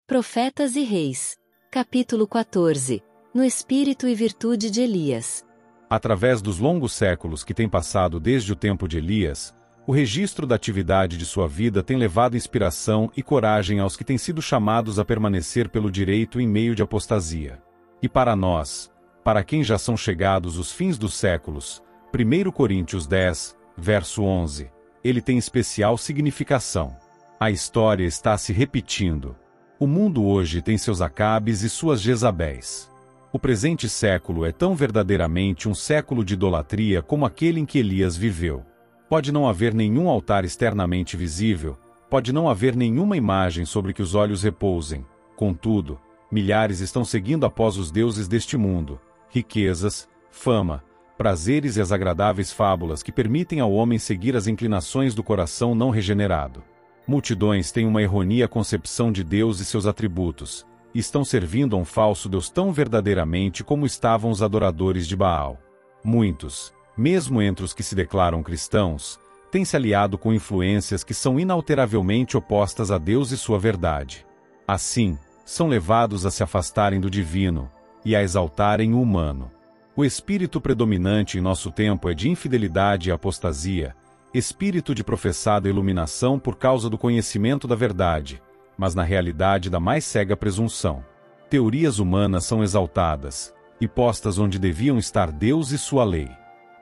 Profetas e Reis. Capítulo 14. No espírito e virtude de Elias. Através dos longos séculos que têm passado desde o tempo de Elias, o registro da atividade de sua vida tem levado inspiração e coragem aos que têm sido chamados a permanecer pelo direito em meio de apostasia. E para nós, para quem já são chegados os fins dos séculos, 1 Coríntios 10, verso 11, ele tem especial significação. A história está se repetindo. O mundo hoje tem seus Acabes e suas Jezabéis. O presente século é tão verdadeiramente um século de idolatria como aquele em que Elias viveu. Pode não haver nenhum altar externamente visível, pode não haver nenhuma imagem sobre que os olhos repousem. Contudo, milhares estão seguindo após os deuses deste mundo, riquezas, fama, prazeres e as agradáveis fábulas que permitem ao homem seguir as inclinações do coração não regenerado. Multidões têm uma errônea concepção de Deus e seus atributos, e estão servindo a um falso Deus tão verdadeiramente como estavam os adoradores de Baal. Muitos, mesmo entre os que se declaram cristãos, têm se aliado com influências que são inalteravelmente opostas a Deus e sua verdade. Assim, são levados a se afastarem do divino, e a exaltarem o humano. O espírito predominante em nosso tempo é de infidelidade e apostasia, espírito de professada iluminação por causa do conhecimento da verdade, mas na realidade da mais cega presunção. Teorias humanas são exaltadas, e postas onde deviam estar Deus e sua lei.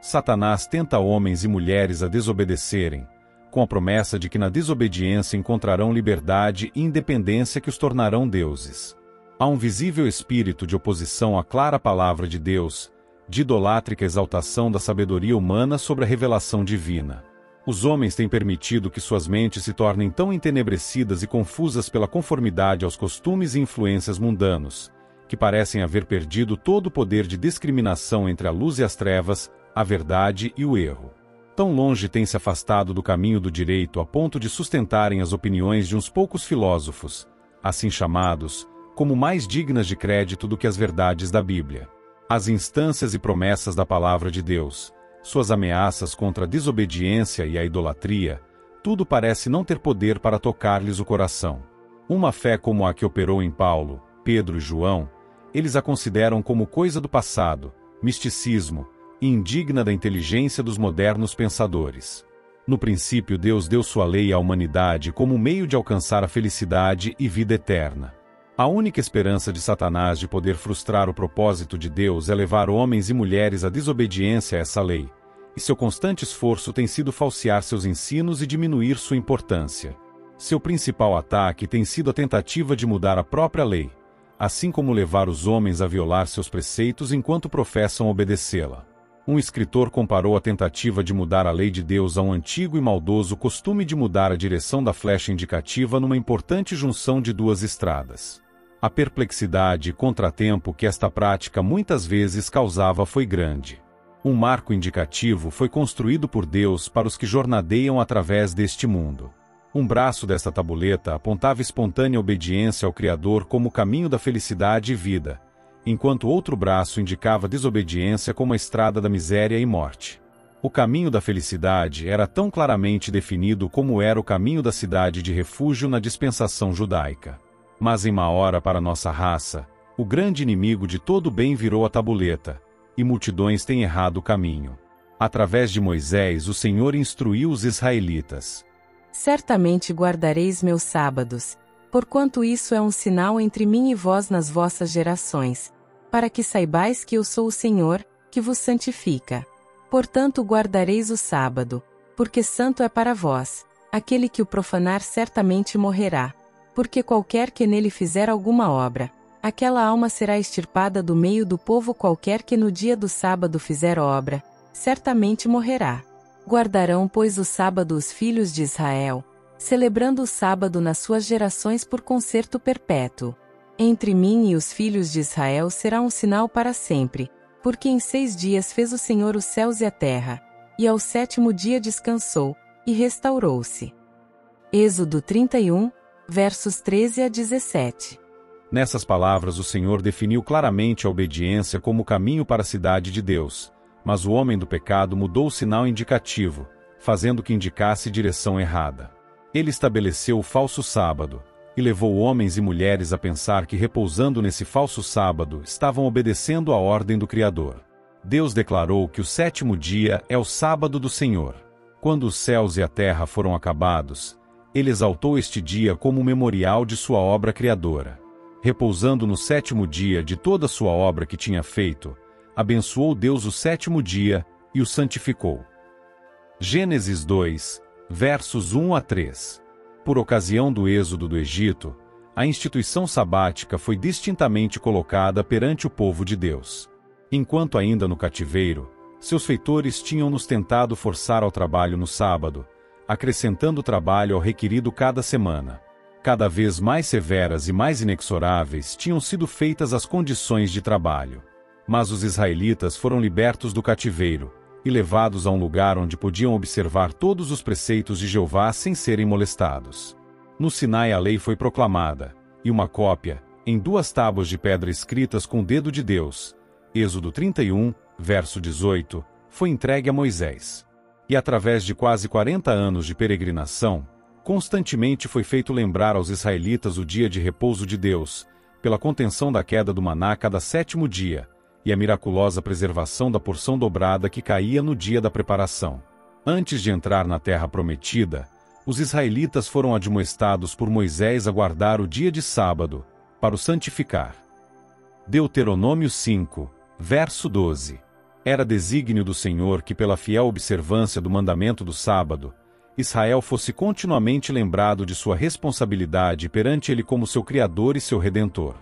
Satanás tenta homens e mulheres a desobedecerem, com a promessa de que na desobediência encontrarão liberdade e independência que os tornarão deuses. Há um visível espírito de oposição à clara palavra de Deus, de idolátrica exaltação da sabedoria humana sobre a revelação divina. Os homens têm permitido que suas mentes se tornem tão entenebrecidas e confusas pela conformidade aos costumes e influências mundanos, que parecem haver perdido todo o poder de discriminação entre a luz e as trevas, a verdade e o erro. Tão longe têm se afastado do caminho do direito a ponto de sustentarem as opiniões de uns poucos filósofos, assim chamados, como mais dignas de crédito do que as verdades da Bíblia. As instâncias e promessas da palavra de Deus, suas ameaças contra a desobediência e a idolatria, tudo parece não ter poder para tocar-lhes o coração. Uma fé como a que operou em Paulo, Pedro e João, eles a consideram como coisa do passado, misticismo, e indigna da inteligência dos modernos pensadores. No princípio Deus deu sua lei à humanidade como meio de alcançar a felicidade e vida eterna. A única esperança de Satanás de poder frustrar o propósito de Deus é levar homens e mulheres à desobediência a essa lei, e seu constante esforço tem sido falsear seus ensinos e diminuir sua importância. Seu principal ataque tem sido a tentativa de mudar a própria lei, assim como levar os homens a violar seus preceitos enquanto professam obedecê-la. Um escritor comparou a tentativa de mudar a lei de Deus a um antigo e maldoso costume de mudar a direção da flecha indicativa numa importante junção de duas estradas. A perplexidade e contratempo que esta prática muitas vezes causava foi grande. Um marco indicativo foi construído por Deus para os que jornadeiam através deste mundo. Um braço desta tabuleta apontava espontânea obediência ao Criador como caminho da felicidade e vida, enquanto outro braço indicava desobediência como a estrada da miséria e morte. O caminho da felicidade era tão claramente definido como era o caminho da cidade de refúgio na dispensação judaica. Mas em má hora para nossa raça, o grande inimigo de todo o bem virou a tabuleta, e multidões têm errado o caminho. Através de Moisés o Senhor instruiu os israelitas. Certamente guardareis meus sábados, porquanto isso é um sinal entre mim e vós nas vossas gerações, para que saibais que eu sou o Senhor, que vos santifica. Portanto guardareis o sábado, porque santo é para vós, aquele que o profanar certamente morrerá. Porque qualquer que nele fizer alguma obra, aquela alma será extirpada do meio do povo. Qualquer que no dia do sábado fizer obra, certamente morrerá. Guardarão, pois, o sábado os filhos de Israel, celebrando o sábado nas suas gerações por concerto perpétuo. Entre mim e os filhos de Israel será um sinal para sempre, porque em 6 dias fez o Senhor os céus e a terra, e ao 7º dia descansou, e restaurou-se. Êxodo 31, versos 13 a 17. Nessas palavras o Senhor definiu claramente a obediência como caminho para a cidade de Deus, mas o homem do pecado mudou o sinal indicativo, fazendo que indicasse direção errada. Ele estabeleceu o falso sábado, e levou homens e mulheres a pensar que repousando nesse falso sábado estavam obedecendo à ordem do Criador. Deus declarou que o 7º dia é o sábado do Senhor. Quando os céus e a terra foram acabados, Ele exaltou este dia como memorial de sua obra criadora. Repousando no 7º dia de toda a sua obra que tinha feito, abençoou Deus o 7º dia e o santificou. Gênesis 2, versos 1 a 3. Por ocasião do êxodo do Egito, a instituição sabática foi distintamente colocada perante o povo de Deus. Enquanto ainda no cativeiro, seus feitores tinham-nos tentado forçar ao trabalho no sábado, acrescentando trabalho ao requerido cada semana. Cada vez mais severas e mais inexoráveis tinham sido feitas as condições de trabalho. Mas os israelitas foram libertos do cativeiro e levados a um lugar onde podiam observar todos os preceitos de Jeová sem serem molestados. No Sinai a lei foi proclamada, e uma cópia, em 2 tábuas de pedra escritas com o dedo de Deus, Êxodo 31, verso 18, foi entregue a Moisés. E através de quase 40 anos de peregrinação, constantemente foi feito lembrar aos israelitas o dia de repouso de Deus, pela contenção da queda do maná cada 7º dia, e a miraculosa preservação da porção dobrada que caía no dia da preparação. Antes de entrar na terra prometida, os israelitas foram admoestados por Moisés a guardar o dia de sábado, para o santificar. Deuteronômio 5, verso 12. Era desígnio do Senhor que pela fiel observância do mandamento do sábado, Israel fosse continuamente lembrado de sua responsabilidade perante Ele como seu Criador e seu Redentor.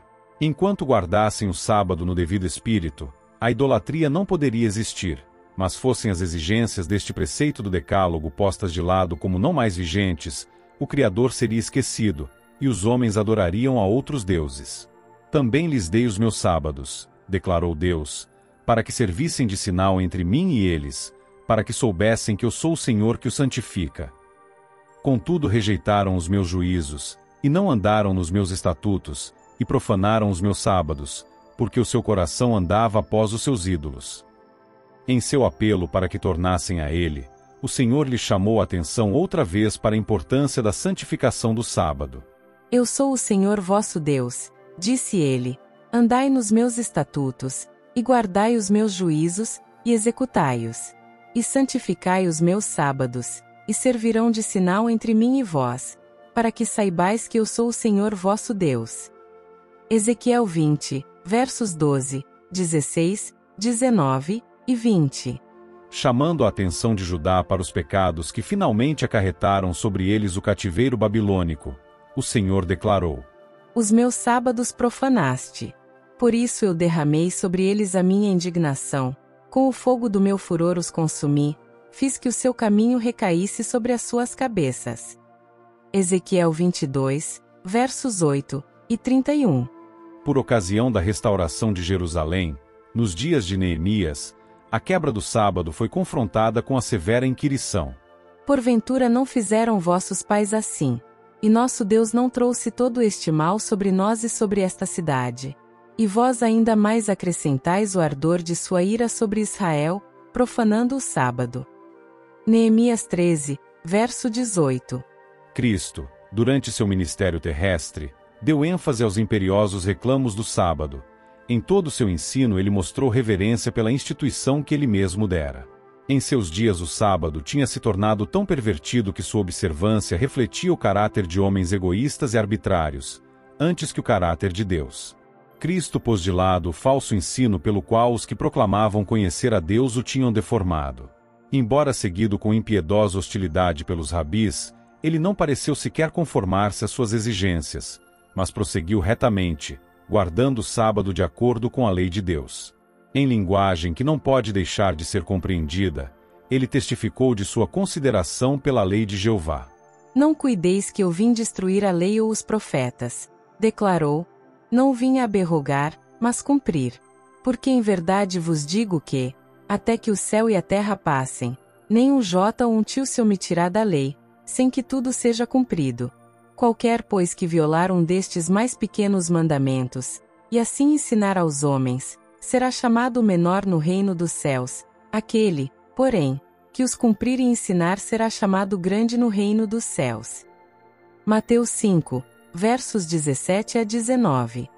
Enquanto guardassem o sábado no devido espírito, a idolatria não poderia existir, mas fossem as exigências deste preceito do Decálogo postas de lado como não mais vigentes, o Criador seria esquecido, e os homens adorariam a outros deuses. Também lhes dei os meus sábados, declarou Deus, para que servissem de sinal entre mim e eles, para que soubessem que eu sou o Senhor que os santifica. Contudo rejeitaram os meus juízos, e não andaram nos meus estatutos, e profanaram os meus sábados, porque o seu coração andava após os seus ídolos. Em seu apelo para que tornassem a ele, o Senhor lhes chamou a atenção outra vez para a importância da santificação do sábado. Eu sou o Senhor vosso Deus, disse ele, andai nos meus estatutos, e guardai os meus juízos, e executai-os. E santificai os meus sábados, e servirão de sinal entre mim e vós, para que saibais que eu sou o Senhor vosso Deus. Ezequiel 20, versos 12, 16, 19 e 20. Chamando a atenção de Judá para os pecados que finalmente acarretaram sobre eles o cativeiro babilônico, o Senhor declarou: Os meus sábados profanaste. Por isso eu derramei sobre eles a minha indignação, com o fogo do meu furor os consumi, fiz que o seu caminho recaísse sobre as suas cabeças. Ezequiel 22, versos 8 e 31. Por ocasião da restauração de Jerusalém, nos dias de Neemias, a quebra do sábado foi confrontada com a severa inquirição. Porventura não fizeram vossos pais assim, e nosso Deus não trouxe todo este mal sobre nós e sobre esta cidade. E vós ainda mais acrescentais o ardor de sua ira sobre Israel, profanando o sábado. Neemias 13, verso 18. Cristo, durante seu ministério terrestre, deu ênfase aos imperiosos reclamos do sábado. Em todo seu ensino ele mostrou reverência pela instituição que ele mesmo dera. Em seus dias o sábado tinha se tornado tão pervertido que sua observância refletia o caráter de homens egoístas e arbitrários, antes que o caráter de Deus. Cristo pôs de lado o falso ensino pelo qual os que proclamavam conhecer a Deus o tinham deformado. Embora seguido com impiedosa hostilidade pelos rabis, ele não pareceu sequer conformar-se às suas exigências, mas prosseguiu retamente, guardando o sábado de acordo com a lei de Deus. Em linguagem que não pode deixar de ser compreendida, ele testificou de sua consideração pela lei de Jeová. Não cuideis que eu vim destruir a lei ou os profetas, declarou. Não vim aberrogar, mas cumprir. Porque em verdade vos digo que, até que o céu e a terra passem, nem um jota ou um tio se omitirá da lei, sem que tudo seja cumprido. Qualquer, pois, que violar um destes mais pequenos mandamentos, e assim ensinar aos homens, será chamado o menor no reino dos céus. Aquele, porém, que os cumprir e ensinar será chamado grande no reino dos céus. Mateus 5, versos 17 a 19.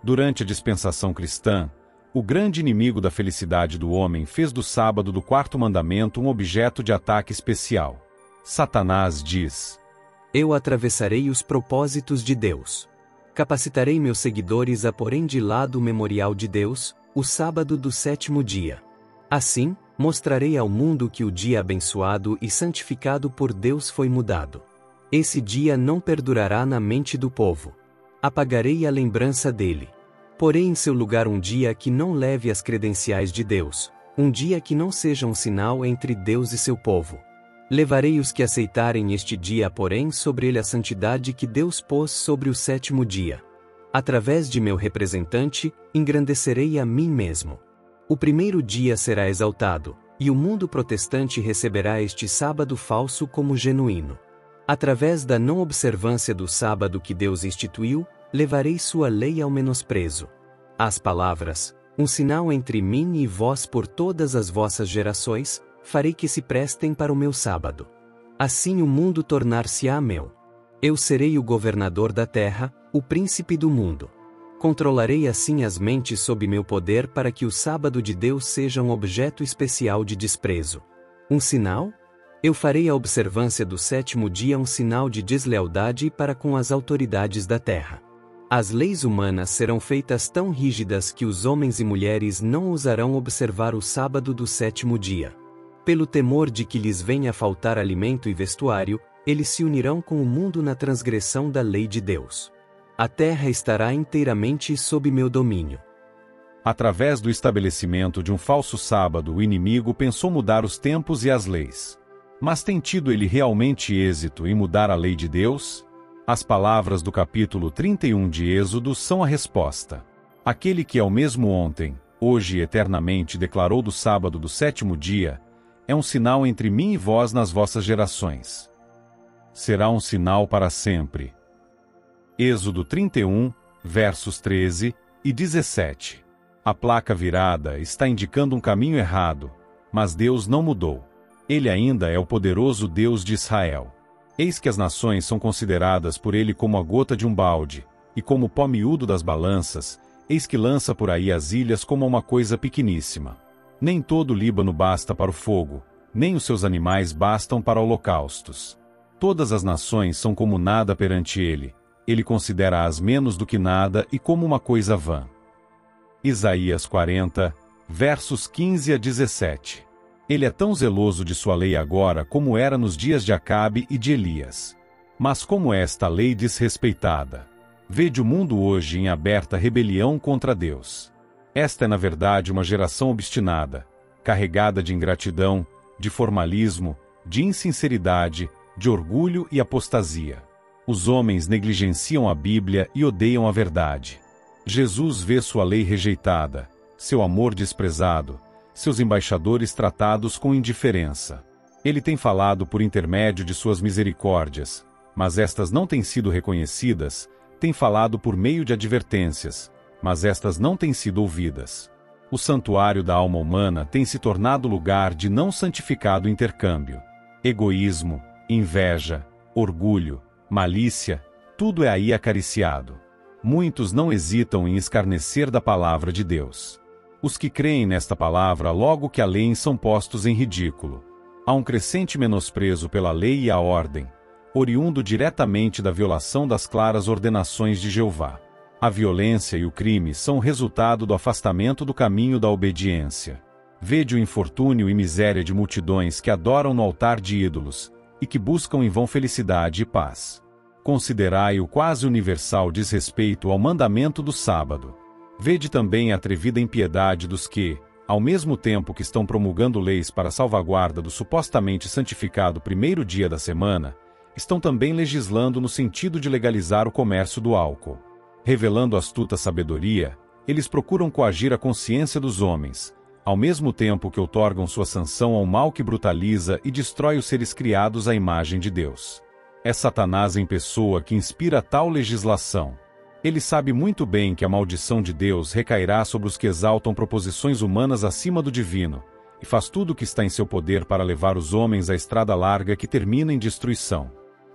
Durante a dispensação cristã, o grande inimigo da felicidade do homem fez do sábado do quarto mandamento um objeto de ataque especial. Satanás diz: Eu atravessarei os propósitos de Deus. Capacitarei meus seguidores a porem de lado o memorial de Deus, o sábado do sétimo dia. Assim, mostrarei ao mundo que o dia abençoado e santificado por Deus foi mudado. Esse dia não perdurará na mente do povo. Apagarei a lembrança dele. Porei em seu lugar um dia que não leve as credenciais de Deus, um dia que não seja um sinal entre Deus e seu povo. Levarei os que aceitarem este dia, porém, sobre ele a santidade que Deus pôs sobre o sétimo dia. Através de meu representante, engrandecerei a mim mesmo. O primeiro dia será exaltado, e o mundo protestante receberá este sábado falso como genuíno. Através da não observância do sábado que Deus instituiu, levarei sua lei ao menosprezo. As palavras, um sinal entre mim e vós por todas as vossas gerações, farei que se prestem para o meu sábado. Assim o mundo tornar-se-á meu. Eu serei o governador da terra, o príncipe do mundo. Controlarei assim as mentes sob meu poder para que o sábado de Deus seja um objeto especial de desprezo. Um sinal? Eu farei a observância do sétimo dia um sinal de deslealdade para com as autoridades da terra. As leis humanas serão feitas tão rígidas que os homens e mulheres não ousarão observar o sábado do sétimo dia. Pelo temor de que lhes venha a faltar alimento e vestuário, eles se unirão com o mundo na transgressão da lei de Deus. A terra estará inteiramente sob meu domínio. Através do estabelecimento de um falso sábado, o inimigo pensou mudar os tempos e as leis. Mas tem tido ele realmente êxito em mudar a lei de Deus? As palavras do capítulo 31 de Êxodo são a resposta. Aquele que ao mesmo ontem, hoje e eternamente declarou do sábado do sétimo dia, é um sinal entre mim e vós nas vossas gerações. Será um sinal para sempre. Êxodo 31, versos 13 e 17. A placa virada está indicando um caminho errado, mas Deus não mudou. Ele ainda é o poderoso Deus de Israel. Eis que as nações são consideradas por ele como a gota de um balde, e como o pó miúdo das balanças, eis que lança por aí as ilhas como uma coisa pequeníssima. Nem todo o Líbano basta para o fogo, nem os seus animais bastam para holocaustos. Todas as nações são como nada perante ele considera-as menos do que nada e como uma coisa vã. Isaías 40, versos 15 a 17. Ele é tão zeloso de sua lei agora como era nos dias de Acabe e de Elias. Mas como é esta lei desrespeitada? Vede o mundo hoje em aberta rebelião contra Deus. Esta é na verdade uma geração obstinada, carregada de ingratidão, de formalismo, de insinceridade, de orgulho e apostasia. Os homens negligenciam a Bíblia e odeiam a verdade. Jesus vê sua lei rejeitada, seu amor desprezado, seus embaixadores tratados com indiferença. Ele tem falado por intermédio de suas misericórdias, mas estas não têm sido reconhecidas, tem falado por meio de advertências, mas estas não têm sido ouvidas. O santuário da alma humana tem se tornado lugar de não santificado intercâmbio. Egoísmo, inveja, orgulho, malícia, tudo é aí acariciado. Muitos não hesitam em escarnecer da palavra de Deus. Os que creem nesta palavra logo que a leem são postos em ridículo. Há um crescente menosprezo pela lei e a ordem, oriundo diretamente da violação das claras ordenações de Jeová. A violência e o crime são resultado do afastamento do caminho da obediência. Vede o infortúnio e miséria de multidões que adoram no altar de ídolos, e que buscam em vão felicidade e paz. Considerai o quase universal desrespeito ao mandamento do sábado. Vede também a atrevida impiedade dos que, ao mesmo tempo que estão promulgando leis para a salvaguarda do supostamente santificado primeiro dia da semana, estão também legislando no sentido de legalizar o comércio do álcool. Revelando astuta sabedoria, eles procuram coagir a consciência dos homens, ao mesmo tempo que outorgam sua sanção ao mal que brutaliza e destrói os seres criados à imagem de Deus. É Satanás em pessoa que inspira tal legislação. Ele sabe muito bem que a maldição de Deus recairá sobre os que exaltam proposições humanas acima do divino, e faz tudo o que está em seu poder para levar os homens à estrada larga que termina em destruição.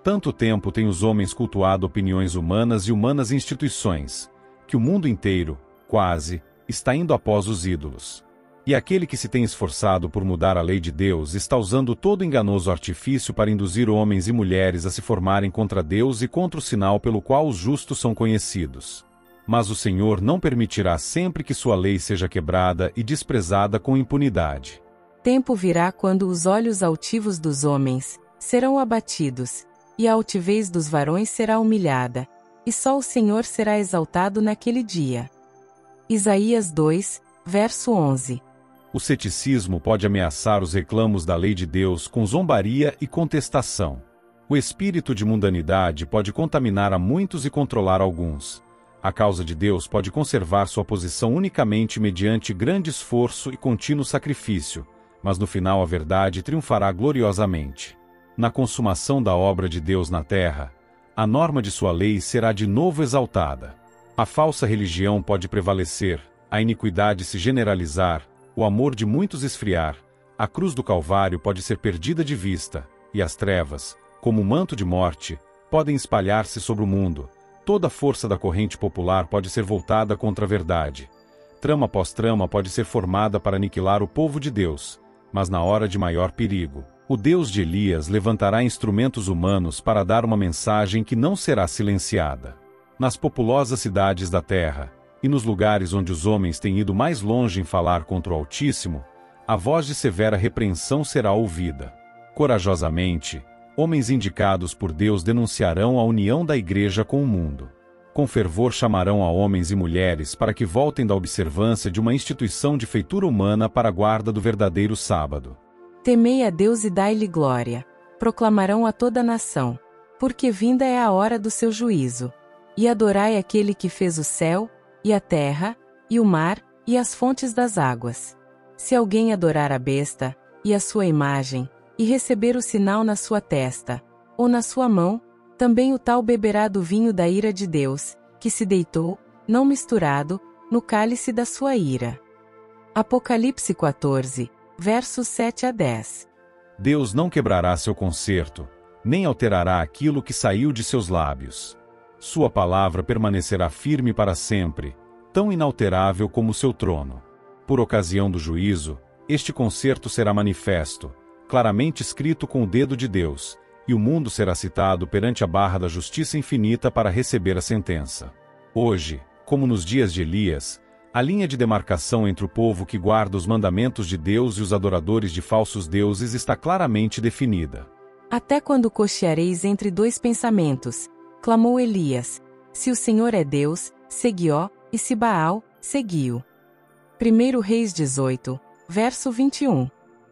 Tanto tempo têm os homens cultuado opiniões humanas e humanas instituições, que o mundo inteiro, quase, está indo após os ídolos. E aquele que se tem esforçado por mudar a lei de Deus está usando todo enganoso artifício para induzir homens e mulheres a se formarem contra Deus e contra o sinal pelo qual os justos são conhecidos. Mas o Senhor não permitirá sempre que sua lei seja quebrada e desprezada com impunidade. Tempo virá quando os olhos altivos dos homens serão abatidos, e a altivez dos varões será humilhada, e só o Senhor será exaltado naquele dia. Isaías 2, verso 11. O ceticismo pode ameaçar os reclamos da lei de Deus com zombaria e contestação. O espírito de mundanidade pode contaminar a muitos e controlar alguns. A causa de Deus pode conservar sua posição unicamente mediante grande esforço e contínuo sacrifício, mas no final a verdade triunfará gloriosamente. Na consumação da obra de Deus na terra, a norma de sua lei será de novo exaltada. A falsa religião pode prevalecer, a iniquidade se generalizar, o amor de muitos esfriar, a cruz do Calvário pode ser perdida de vista, e as trevas, como um manto de morte, podem espalhar-se sobre o mundo. Toda a força da corrente popular pode ser voltada contra a verdade. Trama após trama pode ser formada para aniquilar o povo de Deus, mas na hora de maior perigo, o Deus de Elias levantará instrumentos humanos para dar uma mensagem que não será silenciada. Nas populosas cidades da terra, e nos lugares onde os homens têm ido mais longe em falar contra o Altíssimo, a voz de severa repreensão será ouvida. Corajosamente, homens indicados por Deus denunciarão a união da Igreja com o mundo. Com fervor chamarão a homens e mulheres para que voltem da observância de uma instituição de feitura humana para a guarda do verdadeiro sábado. Temei a Deus e dai-lhe glória, proclamarão a toda a nação, porque vinda é a hora do seu juízo. E adorai aquele que fez o céu, e a terra, e o mar, e as fontes das águas. Se alguém adorar a besta, e a sua imagem, e receber o sinal na sua testa, ou na sua mão, também o tal beberá do vinho da ira de Deus, que se deitou, não misturado, no cálice da sua ira. Apocalipse 14, versos 7 a 10. Deus não quebrará seu concerto, nem alterará aquilo que saiu de seus lábios. Sua palavra permanecerá firme para sempre, tão inalterável como seu trono. Por ocasião do juízo, este concerto será manifesto, claramente escrito com o dedo de Deus, e o mundo será citado perante a barra da justiça infinita para receber a sentença. Hoje, como nos dias de Elias, a linha de demarcação entre o povo que guarda os mandamentos de Deus e os adoradores de falsos deuses está claramente definida. Até quando cocheareis entre dois pensamentos? Clamou Elias. Se o Senhor é Deus, segui-o, e se Baal, segui-o. 1 Reis 18, verso 21.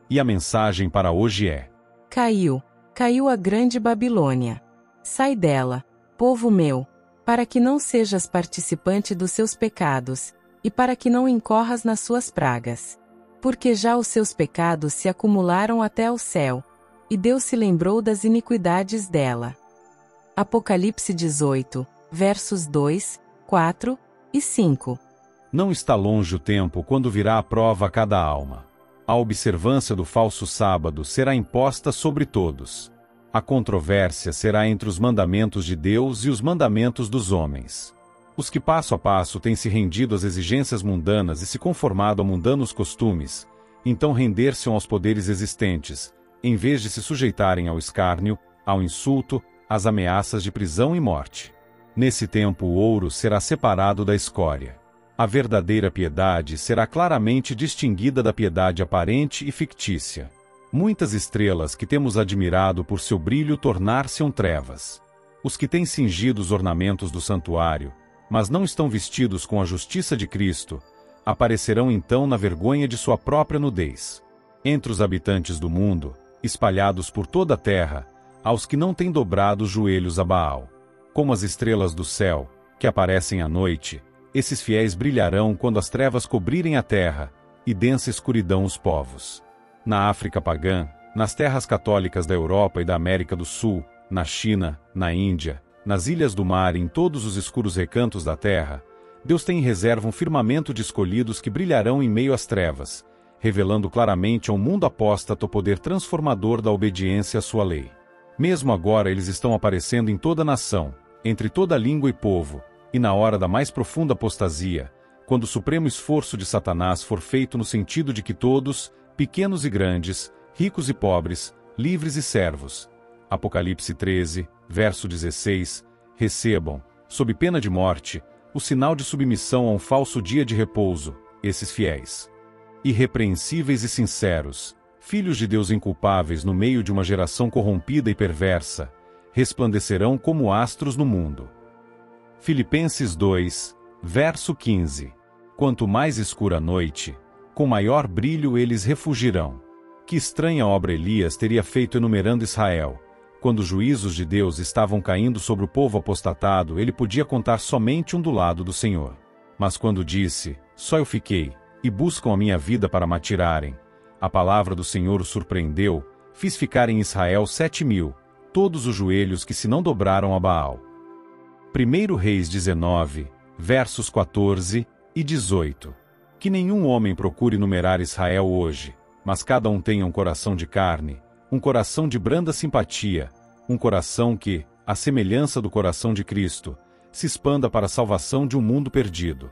E a mensagem para hoje é: Caiu a grande Babilônia. Sai dela, povo meu, para que não sejas participante dos seus pecados, e para que não incorras nas suas pragas. Porque já os seus pecados se acumularam até ao céu, e Deus se lembrou das iniquidades dela. Apocalipse 18, versos 2, 4 e 5. Não está longe o tempo quando virá a prova a cada alma. A observância do falso sábado será imposta sobre todos. A controvérsia será entre os mandamentos de Deus e os mandamentos dos homens. Os que passo a passo têm se rendido às exigências mundanas e se conformado a mundanos costumes, então render-se aos poderes existentes, em vez de se sujeitarem ao escárnio, ao insulto, às ameaças de prisão e morte. Nesse tempo o ouro será separado da escória. A verdadeira piedade será claramente distinguida da piedade aparente e fictícia. Muitas estrelas que temos admirado por seu brilho tornar-se-ão trevas. Os que têm cingido os ornamentos do santuário, mas não estão vestidos com a justiça de Cristo, aparecerão então na vergonha de sua própria nudez. Entre os habitantes do mundo, espalhados por toda a terra, aos que não têm dobrado os joelhos a Baal. Como as estrelas do céu, que aparecem à noite, esses fiéis brilharão quando as trevas cobrirem a terra, e densa escuridão os povos. Na África pagã, nas terras católicas da Europa e da América do Sul, na China, na Índia, nas ilhas do mar e em todos os escuros recantos da terra, Deus tem em reserva um firmamento de escolhidos que brilharão em meio às trevas, revelando claramente ao mundo apóstato o poder transformador da obediência à sua lei. Mesmo agora eles estão aparecendo em toda nação, entre toda língua e povo, e na hora da mais profunda apostasia, quando o supremo esforço de Satanás for feito no sentido de que todos, pequenos e grandes, ricos e pobres, livres e servos, Apocalipse 13, verso 16, recebam, sob pena de morte, o sinal de submissão a um falso dia de repouso, esses fiéis, irrepreensíveis e sinceros, filhos de Deus inculpáveis no meio de uma geração corrompida e perversa, resplandecerão como astros no mundo. Filipenses 2, verso 15. Quanto mais escura a noite, com maior brilho eles refugirão. Que estranha obra Elias teria feito enumerando Israel. Quando os juízos de Deus estavam caindo sobre o povo apostatado, ele podia contar somente um do lado do Senhor. Mas quando disse, só eu fiquei, e buscam a minha vida para me atirarem, a palavra do Senhor o surpreendeu, fiz ficar em Israel 7.000, todos os joelhos que se não dobraram a Baal. 1 Reis 19, versos 14 e 18. Que nenhum homem procure numerar Israel hoje, mas cada um tenha um coração de carne, um coração de branda simpatia, um coração que, à semelhança do coração de Cristo, se expanda para a salvação de um mundo perdido.